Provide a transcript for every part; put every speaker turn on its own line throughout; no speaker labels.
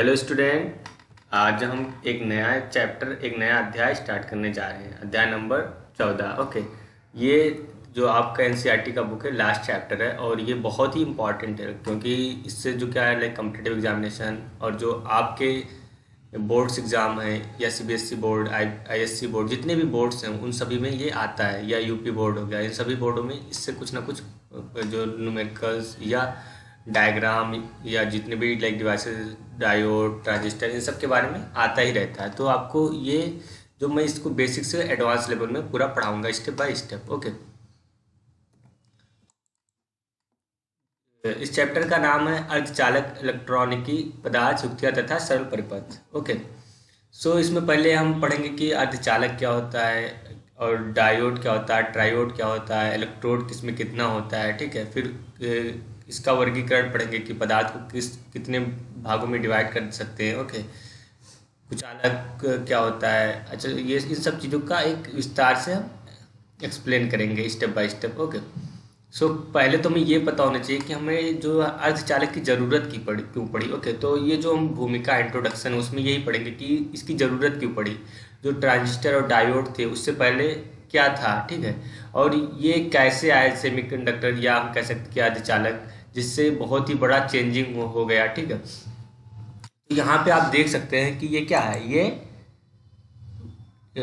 Hello student. आज हम एक नया चैप्टर एक नया अध्याय स्टार्ट करने जा रहे हैं। अध्याय नंबर 14। ओके, ये जो आपका एनसीईआरटी का बुक है, लास्ट चैप्टर है और ये बहुत ही इंपॉर्टेंट है क्योंकि इससे जो क्या है लाइक कम्पिटिटिव एग्जामिनेशन और जो आपके बोर्ड्स एग्ज़ाम है या सीबीएसई बोर्ड आईएससी बोर्ड, जितने भी बोर्ड्स हैं उन सभी में ये आता है, या यूपी बोर्ड हो गया, इन सभी बोर्डों में इससे कुछ ना कुछ जो न्यूमेरिकल्स या डायग्राम या जितने भी लाइक डिवाइसेस, डायोड, ट्रांजिस्टर, इन सब के बारे में आता ही रहता है। तो आपको ये जो मैं इसको बेसिक से एडवांस लेवल में पूरा पढ़ाऊंगा स्टेप बाय स्टेप। ओके, इस चैप्टर का नाम है अर्धचालक इलेक्ट्रॉनिकी पदार्थ, युक्तियाँ तथा सरल परिपथ। ओके, सो इसमें पहले हम पढ़ेंगे कि अर्धचालक क्या होता है और डायोड क्या होता है, ट्रायोड क्या होता है, इलेक्ट्रोड किसमें कितना होता है। ठीक है, फिर इसका वर्गीकरण पढ़ेंगे कि पदार्थ को कितने भागों में डिवाइड कर सकते हैं। ओके, कुछ अलग क्या होता है। अच्छा, ये इन सब चीज़ों का एक विस्तार से हम एक्सप्लेन करेंगे स्टेप बाय स्टेप। ओके, सो पहले तो हमें ये पता होना चाहिए कि हमें जो अर्धचालक की ज़रूरत क्यों पड़ी। ओके, तो ये जो हम भूमिका इंट्रोडक्शन है उसमें यही पढ़ेंगे कि इसकी ज़रूरत क्यों पड़ी। जो ट्रांजिस्टर और डायोड थे उससे पहले क्या था, ठीक है, और ये कैसे आए सेमीकंडक्टर, या हम कह सकते कि अर्धचालक, जिससे बहुत ही बड़ा चेंजिंग हो गया। ठीक है, तो यहाँ पे आप देख सकते हैं कि ये क्या है, ये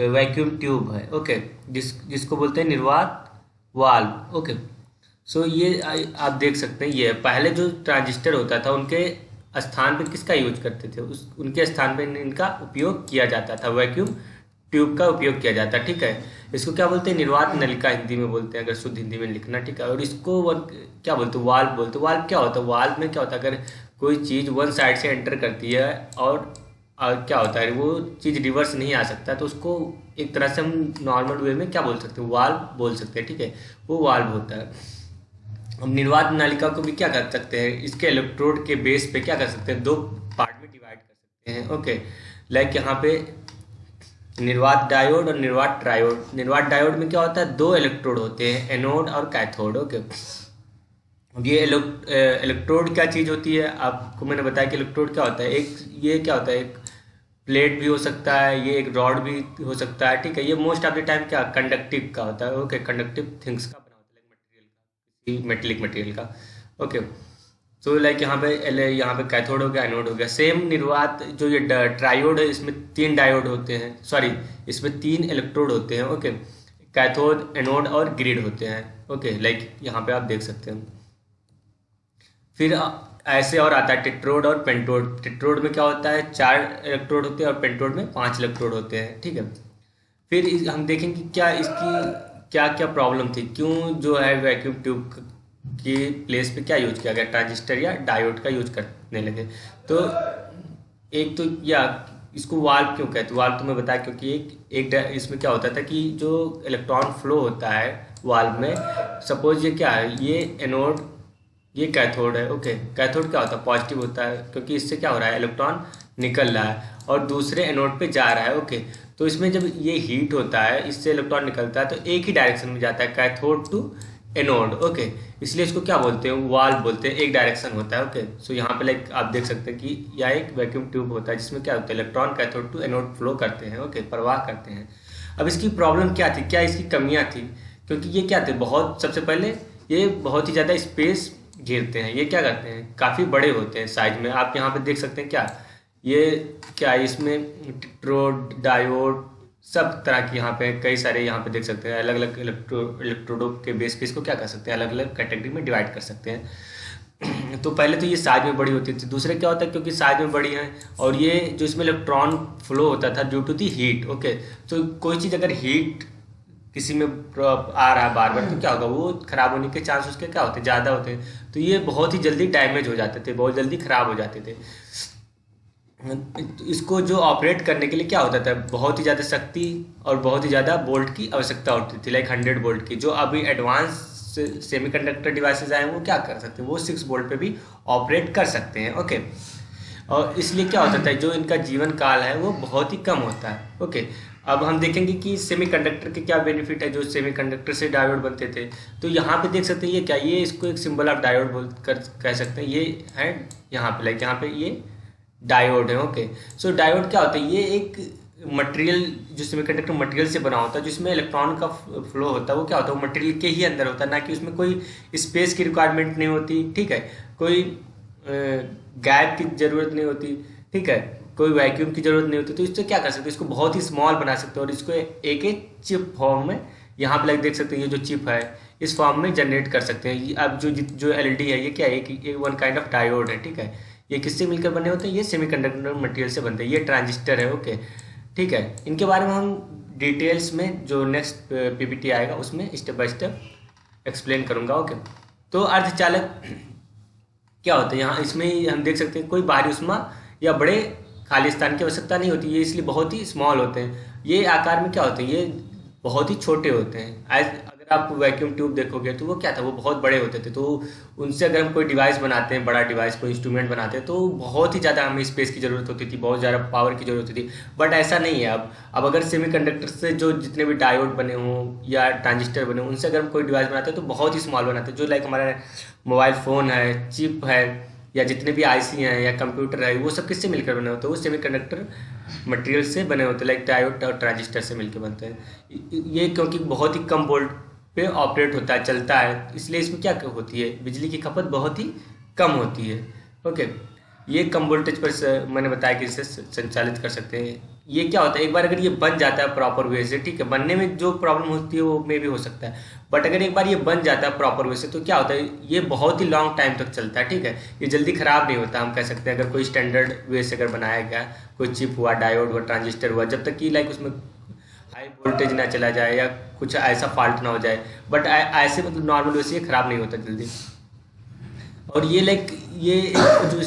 वैक्यूम ट्यूब है। ओके, जिसको बोलते हैं निर्वात वाल्व। ओके, सो ये आप देख सकते हैं, ये पहले जो ट्रांजिस्टर होता था उनके स्थान पे किसका यूज करते थे, उनके स्थान पे इनका उपयोग किया जाता था, वैक्यूम ट्यूब का उपयोग किया जाता है। ठीक है, इसको क्या बोलते हैं, निर्वात नलिका हिंदी में बोलते हैं, अगर शुद्ध हिंदी में लिखना। ठीक है, और इसको क्या बोलते हैं, वाल्व बोलते हैं। वाल्व क्या होता है, वाल्व में क्या होता है, अगर कोई चीज़ वन साइड से एंटर करती है और क्या होता है वो चीज़ रिवर्स नहीं आ सकता, तो उसको एक तरह से हम नॉर्मल वे में क्या बोल सकते हैं, वाल्व बोल सकते हैं। ठीक है, वो वाल्व होता है। हम निर्वात नालिका को भी क्या कर सकते हैं, इसके इलेक्ट्रोड के बेस पे क्या कर सकते हैं, दो पार्ट में डिवाइड कर सकते हैं। ओके, लाइक यहाँ पे निर्वात डायोड और निर्वात ट्रायोड। निर्वात डायोड में क्या होता है, दो इलेक्ट्रोड होते हैं, एनोड और कैथोड। ओके, अब ये इलेक्ट्रोड क्या चीज़ होती है, आपको मैंने बताया कि इलेक्ट्रोड क्या होता है, एक ये क्या होता है, एक प्लेट भी हो सकता है, ये एक रॉड भी हो सकता है। ठीक है, ये मोस्ट ऑफ द टाइम क्या कंडक्टिव का होता है। ओके, कंडक्टिव थिंग्स का बना होता है, मटेरियल का, किसी मेटेलिक मटेरियल का। ओके, तो लाइक यहाँ पे कैथोड हो गया, एनोड हो गया। सेम निर्वात जो ये ट्रायोड है, इसमें तीन डायोड होते हैं, सॉरी इसमें तीन इलेक्ट्रोड होते हैं। ओके, कैथोड, एनोड और ग्रिड होते हैं। ओके, लाइक यहाँ पे आप देख सकते हैं। फिर ऐसे और आता है टेट्रोड और पेंटोड। टेट्रोड में क्या होता है, चार इलेक्ट्रोड होते हैं और पेंटोड में पांच इलेक्ट्रोड होते हैं। ठीक है, फिर हम देखेंगे कि क्या इसकी क्या क्या प्रॉब्लम थी, क्यों जो है वैक्यूम ट्यूब की प्लेस पे क्या यूज किया गया, ट्रांजिस्टर या डायोड का यूज करने लगे। तो एक तो या इसको वाल्व क्यों कहते हैं, वाल्व तो मैं बताया क्योंकि इसमें क्या होता था कि जो इलेक्ट्रॉन फ्लो होता है वाल्व में, सपोज ये क्या है, ये एनोड, ये कैथोड है। ओके, कैथोड क्या होता है, पॉजिटिव होता है, क्योंकि इससे क्या हो रहा है, इलेक्ट्रॉन निकल रहा है और दूसरे एनोड पे जा रहा है। ओके, तो इसमें जब ये हीट होता है, इससे इलेक्ट्रॉन निकलता है तो एक ही डायरेक्शन में जाता है, कैथोड टू एनोड। ओके, इसलिए इसको क्या बोलते हैं, वाल्व बोलते हैं, एक डायरेक्शन होता है। ओके, सो यहाँ पे लाइक आप देख सकते हैं कि यह एक वैक्यूम ट्यूब होता है जिसमें क्या होता है, electron cathode to anode flow करते हैं। ओके, प्रवाह करते हैं। अब इसकी प्रॉब्लम क्या थी, क्या इसकी कमियाँ थी, क्योंकि ये क्या थे, बहुत सबसे पहले ये बहुत ही ज़्यादा स्पेस घेरते हैं। ये क्या करते हैं, काफ़ी बड़े होते हैं साइज में। आप यहाँ पे देख सकते हैं क्या, ये क्या इसमें टेट्रोड, डायोड, सब तरह की यहाँ पे कई सारे यहाँ पे देख सकते हैं, अलग अलग इलेक्ट्रोडों के बेस पे इसको क्या कर सकते हैं, अलग अलग कैटेगरी में डिवाइड कर सकते हैं। तो पहले तो ये साइज में बड़ी होती थी, दूसरे क्या होता है, क्योंकि साइज में बड़ी है और ये जो इसमें इलेक्ट्रॉन फ्लो होता था due to the heat. Okay, तो कोई चीज़ अगर हीट किसी में आ रहा है बार बार, तो क्या होगा, वो खराब होने के चांस उसके क्या होते हैं, ज़्यादा होते हैं। तो ये बहुत ही जल्दी डैमेज हो जाते थे, बहुत जल्दी खराब हो जाते थे। इसको जो ऑपरेट करने के लिए क्या होता था, बहुत ही ज़्यादा शक्ति और बहुत ही ज़्यादा वोल्ट की आवश्यकता होती थी, लाइक 100 वोल्ट की। जो अभी एडवांस सेमीकंडक्टर डिवाइसेज आए हैं वो क्या कर सकते हैं, वो 6 वोल्ट पे भी ऑपरेट कर सकते हैं। ओके, और इसलिए क्या होता है, जो इनका जीवन काल है वो बहुत ही कम होता है। ओके, अब हम देखेंगे कि सेमीकंडक्टर के क्या बेनिफिट है, जो सेमीकंडक्टर से डायोड बनते थे। तो यहाँ पे देख सकते हैं ये क्या, ये इसको एक सिंबल ऑफ डायोड बोल कर कह सकते हैं। ये है यहाँ पे लाइक यहाँ पे ये डायोड है। ओके, सो डायोड क्या होता है, ये एक मटेरियल जो सेमीकंडक्टर मटेरियल से बना होता है, जिसमें इलेक्ट्रॉन का फ्लो होता है, वो क्या होता है, वो मटेरियल के ही अंदर होता है, ना कि उसमें कोई स्पेस की रिक्वायरमेंट नहीं होती, ठीक है, कोई गैप की जरूरत नहीं होती, ठीक है, कोई वैक्यूम की जरूरत नहीं होती। तो इससे क्या कर सकते हैं, इसको बहुत ही स्मॉल बना सकते हैं और इसको एक एक चिप फॉर्म में, यहाँ पे लाइक देख सकते हैं, ये जो चिप है इस फॉर्म में जनरेट कर सकते हैं। अब जो एलईडी है, ये क्या है, एक वन काइंड ऑफ डायोड है, ठीक है। ये किससे मिलकर बने होते हैं, ये सेमीकंडक्टर मटेरियल से बनते हैं। ये ट्रांजिस्टर है, ओके, ठीक है। इनके बारे में हम डिटेल्स में जो नेक्स्ट पीपीटी आएगा उसमें स्टेप बाय स्टेप एक्सप्लेन करूंगा, ओके। तो अर्धचालक क्या होता है, यहाँ इसमें हम देख सकते हैं कोई बाहरी उष्मा या बड़े खाली स्थान की आवश्यकता नहीं होती, ये इसलिए बहुत ही स्मॉल होते हैं। ये आकार में क्या होते हैं, ये बहुत ही छोटे होते हैं। अगर आप वैक्यूम ट्यूब देखोगे तो वो क्या था, वो बहुत बड़े होते थे। तो उनसे अगर हम कोई डिवाइस बनाते हैं, बड़ा डिवाइस, कोई इंस्ट्रूमेंट बनाते हैं, तो बहुत ही ज़्यादा हमें स्पेस की ज़रूरत होती थी, बहुत ज़्यादा पावर की ज़रूरत होती थी। बट ऐसा नहीं है अब अगर सेमीकंडक्टर से जो जितने भी डायोड बने हों या ट्रांजिस्टर बने हों, उनसे अगर हम कोई डिवाइस बनाते हैं तो बहुत ही स्मॉल बनाते हैं। जो लाइक हमारा मोबाइल फ़ोन है, चिप है, या जितने भी आईसी हैं या कंप्यूटर है, वो सब किससे मिलकर बने होते हैं, वो सेमीकंडक्टर मटेरियल से बने होते हैं, लाइक डायोड और ट्रांजिस्टर से मिलकर बनते हैं। ये क्योंकि बहुत ही कम वोल्ट पे ऑपरेट होता है, चलता है, इसलिए इसमें क्या होती है, बिजली की खपत बहुत ही कम होती है, ओके। ये कम वोल्टेज पर मैंने बताया कि इसे संचालित कर सकते हैं। ये क्या होता है, एक बार अगर ये बन जाता है प्रॉपर वे से, ठीक है, बनने में जो प्रॉब्लम होती है वो में भी हो सकता है, बट अगर एक बार ये बन जाता है प्रॉपर वे से तो क्या होता है, ये बहुत ही लॉन्ग टाइम तक चलता है, ठीक है। ये जल्दी खराब नहीं होता, हम कह सकते हैं, अगर कोई स्टैंडर्ड वे से अगर बनाया गया, कोई चिप हुआ, डायोड हुआ, ट्रांजिस्टर हुआ, जब तक कि लाइक उसमें हाई वोल्टेज ना चला जाए या कुछ ऐसा फॉल्ट ना हो जाए, बट ऐसे मतलब नॉर्मल वे से ये खराब नहीं होता जल्दी। और ये लाइक ये एक जो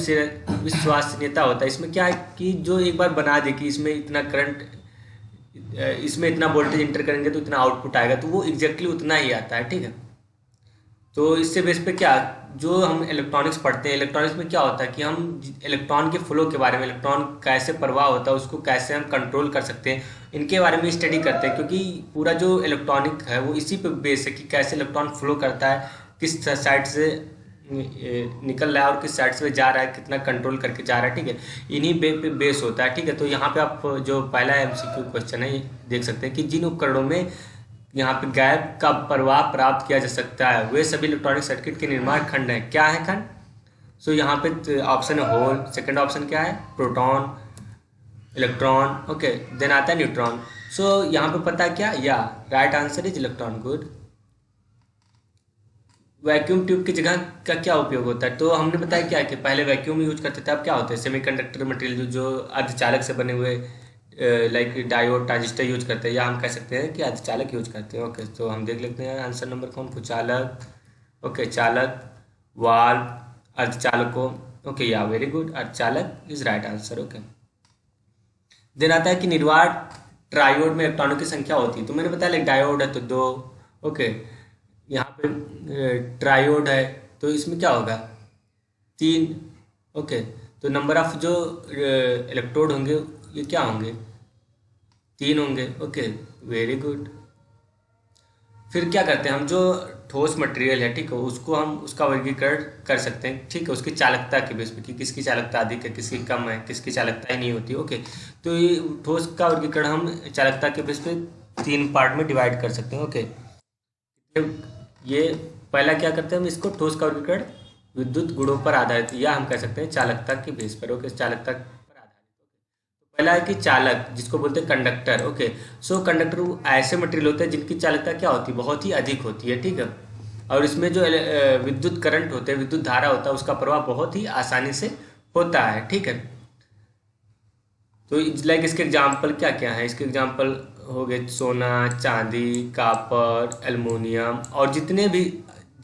विश्वसनीयता होता है, इसमें क्या है कि जो एक बार बना दे कि इसमें इतना करंट, इसमें इतना वोल्टेज इंटर करेंगे तो इतना आउटपुट आएगा, तो वो एग्जैक्टली उतना ही आता है, ठीक है। तो इससे बेस पे क्या, जो हम इलेक्ट्रॉनिक्स पढ़ते हैं, इलेक्ट्रॉनिक्स में क्या होता है कि हम इलेक्ट्रॉन के फ्लो के बारे में, इलेक्ट्रॉन कैसे प्रवाह होता है उसको कैसे हम कंट्रोल कर सकते हैं, इनके बारे में स्टडी करते हैं। क्योंकि पूरा जो इलेक्ट्रॉनिक है वो इसी पे बेस है कि कैसे इलेक्ट्रॉन फ्लो करता है, किस साइड से निकल रहा है और किस साइड से जा रहा है, कितना कंट्रोल करके जा रहा है, ठीक है। इन्हीं पे बेस होता है, ठीक है। तो यहाँ पे आप जो पहला एमसीक्यू क्वेश्चन है, ये देख सकते हैं कि जिन उपकरणों में यहाँ पे गैप का प्रवाह प्राप्त किया जा सकता है, वे सभी इलेक्ट्रॉनिक सर्किट के निर्माण खंड हैं। क्या है खंड? सो यहाँ पे ऑप्शन है होल, सेकंड ऑप्शन क्या है, प्रोटॉन, इलेक्ट्रॉन, ओके, देन आता है न्यूट्रॉन। सो यहाँ पे पता है क्या, या right answer is electron, good. Vacuum tube की जगह का क्या उपयोग होता है, तो हमने बताया क्या कि पहले वैक्यूम यूज करते थे, अब क्या होता है, सेमीकंडक्टर मटेरियल जो अर्धचालक से बने हुए लाइक डायोड ट्रांजिस्टर यूज करते हैं, या हम कह सकते हैं कि अर्धचालक यूज करते हैं, ओके। तो हम देख लेते हैं आंसर नंबर कौन, कुचालक, ओके, चालक, वाल्व, अर्धचालकों, ओके, या वेरी गुड, अर्धचालक is right answer, okay. Then आता है कि निर्वात ट्रायोड में इलेक्ट्रॉनों की संख्या होती है, तो मैंने बताया लाइक डायोड है तो दो, ओके, यहाँ पे ट्रायोड है तो इसमें क्या होगा, तीन, ओके। तो नंबर ऑफ जो इलेक्ट्रोड होंगे ये क्या होंगे, तीन होंगे, ओके, वेरी गुड। फिर क्या करते हैं हम, जो ठोस मटेरियल है, ठीक है, उसको हम उसका वर्गीकरण कर सकते हैं, ठीक है, उसकी चालकता के बेस पे कि किसकी चालकता अधिक है, किसकी कम है, किसकी चालकता ही नहीं होती, ओके। तो ये ठोस का वर्गीकरण हम चालकता के बेस पे तीन पार्ट में डिवाइड कर सकते हैं, ओके। ये पहला क्या करते हैं हम, इसको ठोस का वर्गीकरण विद्युत गुणों पर आधारित, या हम कह सकते हैं चालकता के बेस पर, ओके, चालकता पर आधारित, ओके। तो पहला है कि चालक, जिसको बोलते हैं कंडक्टर, ओके। सो कंडक्टर ऐसे मटेरियल होते हैं जिनकी चालकता क्या होती है, बहुत ही अधिक होती है, ठीक है। और इसमें जो विद्युत करंट होते हैं, विद्युत धारा होता है, उसका प्रवाह बहुत ही आसानी से होता है, ठीक है। तो लाइक इसके एग्जाम्पल क्या क्या है, इसके एग्जाम्पल हो गए सोना, चांदी, कापर, एल्युमिनियम, और जितने भी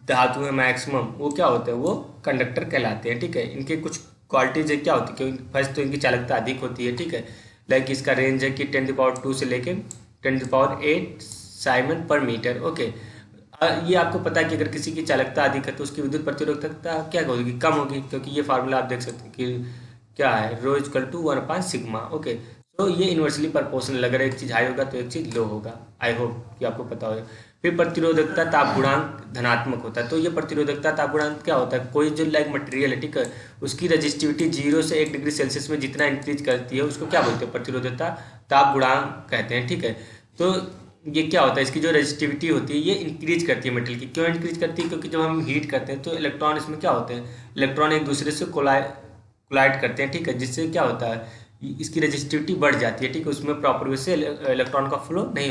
धातु हैं मैक्सिमम, वो क्या होते हैं, वो कंडक्टर कहलाते हैं, ठीक है। इनके कुछ क्वालिटीज है क्या होती है, फर्स्ट तो इनकी चालकता अधिक होती है, ठीक है। लाइक इसका रेंज है कि 10⁻² से लेके 10⁸ साइमन पर मीटर, ओके। ये आपको पता है कि अगर किसी की चालकता अधिक है तो उसकी विद्युत प्रतिरोधकता क्या होगी, कम होगी, क्योंकि ये फार्मूला आप देख सकते हैं कि क्या है, रो इक्वल टू 1/σ, ओके। तो ये इन्वर्सली प्रोपोर्शनल, अगर एक चीज़ हाई होगा तो एक चीज़ लो होगा, आई होप कि आपको पता होगा। फिर प्रतिरोधकता ताप गुणांक धनात्मक होता है। तो ये प्रतिरोधकता ताप गुणांक क्या होता है, कोई जो लाइक मटेरियल है, ठीक है, उसकी रजिस्टिविटी 0 से 1 डिग्री सेल्सियस में जितना इंक्रीज करती है उसको क्या बोलते हैं, प्रतिरोधकता ताप गुणांक कहते हैं, ठीक है। तो ये क्या होता है, इसकी जो रजिस्टिविटी होती है ये इंक्रीज करती है मेटल की। क्यों इंक्रीज करती है, क्योंकि जब हम हीट करते हैं तो इलेक्ट्रॉन इसमें क्या होते हैं, इलेक्ट्रॉन एक दूसरे से कोलाइड करते हैं, ठीक है, जिससे क्या होता है, इसकी रजिस्टिविटी बढ़ जाती है, ठीक है, उसमें प्रॉपर वे से इलेक्ट्रॉन का फ्लो नहीं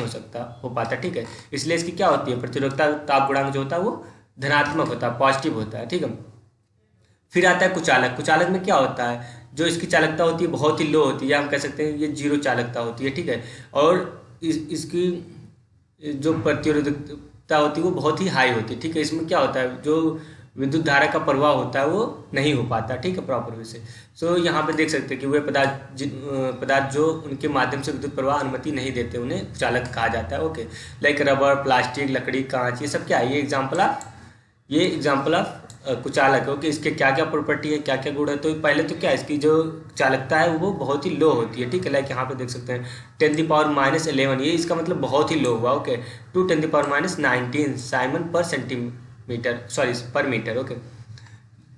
हो पाता, ठीक है। इसलिए इसकी क्या होती है, प्रतिरोधकता ताप गुणांक जो होता है वो धनात्मक होता है, पॉजिटिव होता है, ठीक है। फिर आता है कुचालक। कुचालक में क्या होता है, जो इसकी चालकता होती है बहुत ही लो होती है, या हम कह सकते हैं ये जीरो चालकता होती है, ठीक है। और इसकी जो प्रतिरोधकता होती है वो बहुत ही हाई होती है, ठीक है। इसमें क्या होता है, जो विद्युत धारा का प्रवाह होता है वो नहीं हो पाता, ठीक है, प्रॉपर वे से। सो यहाँ पे देख सकते हैं कि वे पदार्थ जो उनके माध्यम से विद्युत प्रवाह अनुमति नहीं देते उन्हें कुचालक कहा जाता है, ओके। लाइक रबर, प्लास्टिक, लकड़ी, कांच, ये सब क्या है, ये एग्जाम्पल ऑफ कुचालक है, ओके। इसके क्या क्या प्रॉपर्टी है, क्या क्या गुण है, तो पहले तो क्या है, इसकी जो चालकता है वो बहुत ही लो होती है, ठीक है। लाइक यहाँ पे देख सकते हैं 10⁻⁻11, ये इसका मतलब बहुत ही लो हुआ, ओके। टू 10⁻⁻19 साइमन पर सेंटीमीटर, सॉरी पर मीटर, ओके।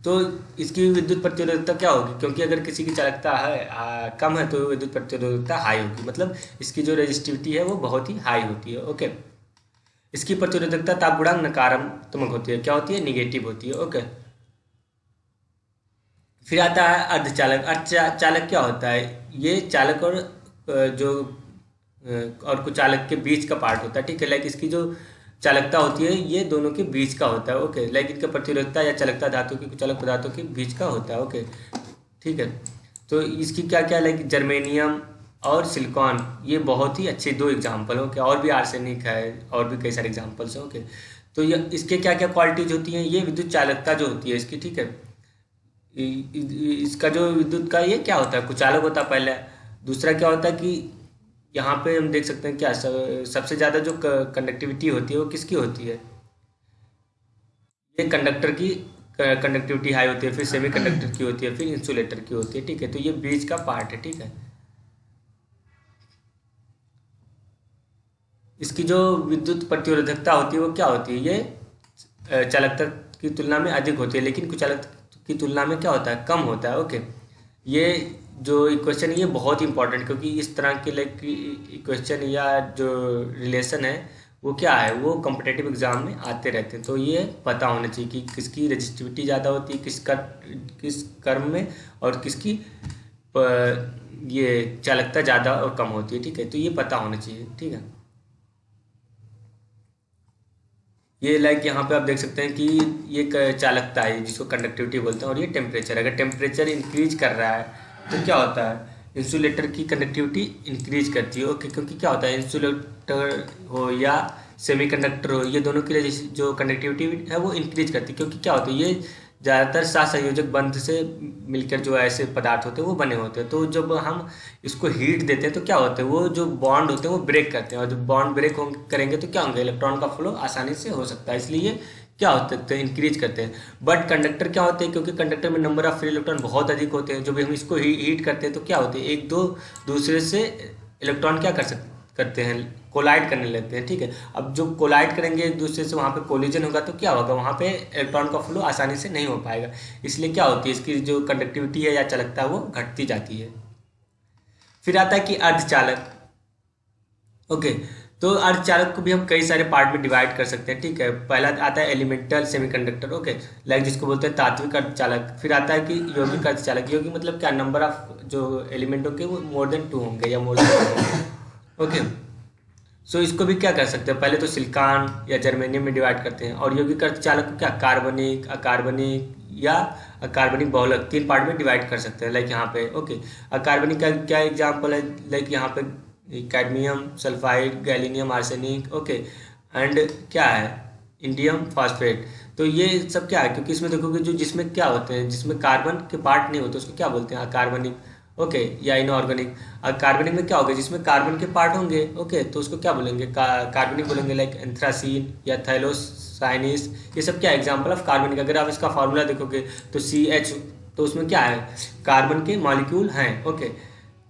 तो इसकी विद्युत प्रतिरोधकता क्या होगी, क्योंकि अगर किसी की चालकता है कम है तो विद्युत प्रतिरोधकता हाई होगी, मतलब इसकी जो रेजिस्टिविटी है वो बहुत ही हाई होती है, ओके। इसकी प्रतिरोधकता ताप गुणांक नकारात्मक होती है, क्या होती है, निगेटिव होती है, ओके। फिर आता है अर्धचालक। अर्धचालक क्या होता है, ये चालक और जो और कुचालक के बीच का पार्ट होता है, ठीक है। लाइक इसकी जो चालकता होती है ये दोनों के बीच का होता है, ओके। लाइक इनका प्रतिरोधकता या चालकता धातु की कुचालक पदार्थों के बीच का होता है, ओके, ठीक है। तो इसकी क्या क्या, लाइक जर्मेनियम और सिलिकॉन, ये बहुत ही अच्छे दो एग्जाम्पल हो, क्या और भी आर्सेनिक है और भी कई सारे एग्जाम्पल्स हैं, ओके। तो ये इसके क्या क्या क्वालिटीज होती हैं, ये विद्युत चालकता जो होती है इसकी, ठीक है। इसका जो विद्युत का ये क्या होता है, कुचालक होता है पहले। दूसरा क्या होता है कि यहाँ पे हम देख सकते हैं क्या सबसे ज़्यादा जो कंडक्टिविटी होती है वो किसकी होती है, ये कंडक्टर की कंडक्टिविटी हाई होती है, फिर सेमी कंडक्टर की होती है, फिर इंसुलेटर की होती है, ठीक है। तो ये बीच का पार्ट है, ठीक है। इसकी जो विद्युत प्रतिरोधकता होती है वो क्या होती है, ये चालकता की तुलना में अधिक होती है, लेकिन कुचालक की तुलना में क्या होता है, कम होता है, ओके। ये जो इक्वेशन है ये बहुत इंपॉर्टेंट, क्योंकि इस तरह के लाइक इक्वेशन या जो रिलेशन है वो क्या है, वो कॉम्पिटेटिव एग्जाम में आते रहते हैं। तो ये पता होना चाहिए कि किसकी रजिस्टिविटी ज़्यादा होती है किस कर्म में, और किसकी ये चालकता ज़्यादा और कम होती है, ठीक है। तो ये पता होना चाहिए, ठीक है। ये लाइक यहाँ पे आप देख सकते हैं कि ये चालकता है जिसको कंडक्टिविटी बोलते हैं, और ये टेम्परेचर, अगर टेम्परेचर इंक्रीज कर रहा है तो क्या होता है, इंसुलेटर की कंडक्टिविटी इंक्रीज करती है, ओके। क्योंकि क्या होता है, इंसुलेटर हो या सेमीकंडक्टर हो, ये दोनों की जो कंडक्टिविटी है वो इंक्रीज करती है, क्योंकि क्या होता है, ये ज़्यादातर सहसंयोजक बंध से मिलकर जो ऐसे पदार्थ होते हैं वो बने होते हैं। तो जब हम इसको हीट देते हैं तो क्या होता है, वो जो बॉन्ड होते हैं वो ब्रेक करते हैं, और जब बॉन्ड ब्रेक करेंगे तो क्या होंगे, इलेक्ट्रॉन का फ्लो आसानी से हो सकता है, इसलिए ये क्या होते हैं, इंक्रीज करते हैं। बट कंडक्टर क्या होते हैं, क्योंकि कंडक्टर में नंबर ऑफ फ्री इलेक्ट्रॉन बहुत अधिक होते हैं, जब हम इसको हीट करते हैं तो क्या होते हैं, एक दो दूसरे से इलेक्ट्रॉन क्या करते हैं, कोलाइड करने लगते हैं, ठीक है। अब जो कोलाइड करेंगे एक दूसरे से, वहाँ पे कोलिजन होगा तो क्या होगा, वहाँ पे इलेक्ट्रॉन का फ्लो आसानी से नहीं हो पाएगा, इसलिए क्या होती है, इसकी जो कंडक्टिविटी है या चालकता है वो घटती जाती है। फिर आता है कि अर्धचालक, ओके। तो अर्धचालक को भी हम कई सारे पार्ट में डिवाइड कर सकते हैं, ठीक है। पहला आता है एलिमेंटल सेमीकंडक्टर, ओके, लाइक जिसको बोलते हैं तात्विक अर्धचालक। फिर आता है कि यौगिक अर्धचालक। यौगिक मतलब क्या, नंबर ऑफ जो एलिमेंट होंगे वो मोर देन 2 होंगे या मोर देन 2 होंगे, ओके। सो इसको भी क्या कर सकते हैं, पहले तो सिलिकॉन या जर्मेनियम में डिवाइड करते हैं। और यौगिक अर्धचालक को क्या, कार्बनिक, अकार्बनिक या अकार्बनिक बहुलक 3 पार्ट में डिवाइड कर सकते हैं, लाइक यहाँ पे, ओके। अकार्बनिक का क्या एग्जाम्पल है, लाइक यहाँ पे cadmium sulphide, gallium arsenic, okay, and क्या है, इंडियम फॉस्फेट। तो ये सब क्या है, क्योंकि इसमें देखोगे जो जिसमें क्या होते हैं, जिसमें कार्बन के पार्ट नहीं होते उसको क्या बोलते हैं, अकार्बनिक, ओके, या इनऑर्गेनिक। कार्बनिक में क्या होगा, जिसमें कार्बन के पार्ट होंगे, ओके, तो उसको क्या बोलेंगे, कार्बनिक बोलेंगे, लाइक एंथ्रासीन या थैलोसाइनिस, ये सब क्या एग्जांपल ऑफ कार्बनिक। अगर आप इसका फॉर्मूला देखोगे तो CH, तो उसमें क्या है, कार्बन के मॉलिक्यूल हैं, ओके।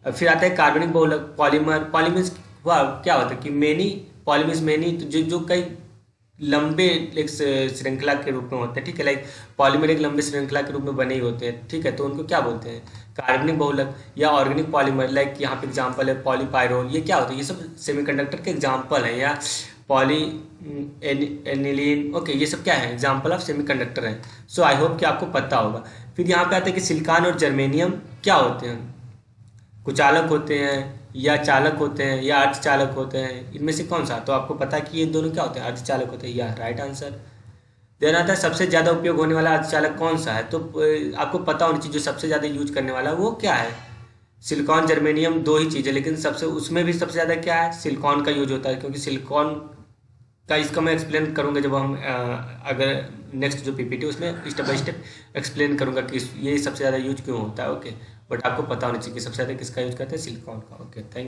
फिर आता है कार्बनिक बहुलक, पॉलीमर। पॉलीमर्स हुआ क्या होता है कि मेनी, पॉलीमर्स मेनी, तो जो कई लंबे एक श्रृंखला के रूप में होते हैं, ठीक है। लाइक पॉलीमर एक लंबे श्रृंखला के रूप में बने ही होते हैं, ठीक है। तो उनको क्या बोलते हैं, कार्बनिक बहुलक या ऑर्गेनिक पॉलीमर। लाइक यहाँ पे एग्जांपल है पॉलीपायरोल, ये क्या होता है, ये सब सेमीकंडक्टर के एग्जांपल है। या पॉली एनिलीन, ओके, ये सब क्या है, एग्जांपल ऑफ सेमीकंडक्टर है। सो आई होप कि आपको पता होगा। फिर यहाँ पे आते हैं कि सिलिकॉन और जर्मेनियम क्या होते हैं, कुचालक होते हैं या चालक होते हैं या अर्धचालक होते हैं, इनमें से कौन सा। तो आपको पता है कि ये दोनों क्या होते हैं, अर्धचालक होते हैं, या राइट आंसर। देन आता है सबसे ज़्यादा उपयोग होने वाला अर्धचालक कौन सा है। तो आपको पता होनी चाहिए जो सबसे ज़्यादा यूज करने वाला वो क्या है। सिलिकॉन जर्मेनियम दो ही चीज़ है, लेकिन सबसे उसमें भी सबसे ज़्यादा क्या है, सिलिकॉन का यूज होता है। क्योंकि सिलिकॉन का इसका मैं एक्सप्लेन करूंगा जब हम अगर नेक्स्ट जो पीपीटी उसमें स्टेप बाय स्टेप एक्सप्लेन करूंगा कि ये सबसे ज़्यादा यूज क्यों होता है। ओके, बट आपको पता होना चाहिए कि सबसे ज़्यादा किसका यूज करते हैं, सिलिकॉन का। Okay, thank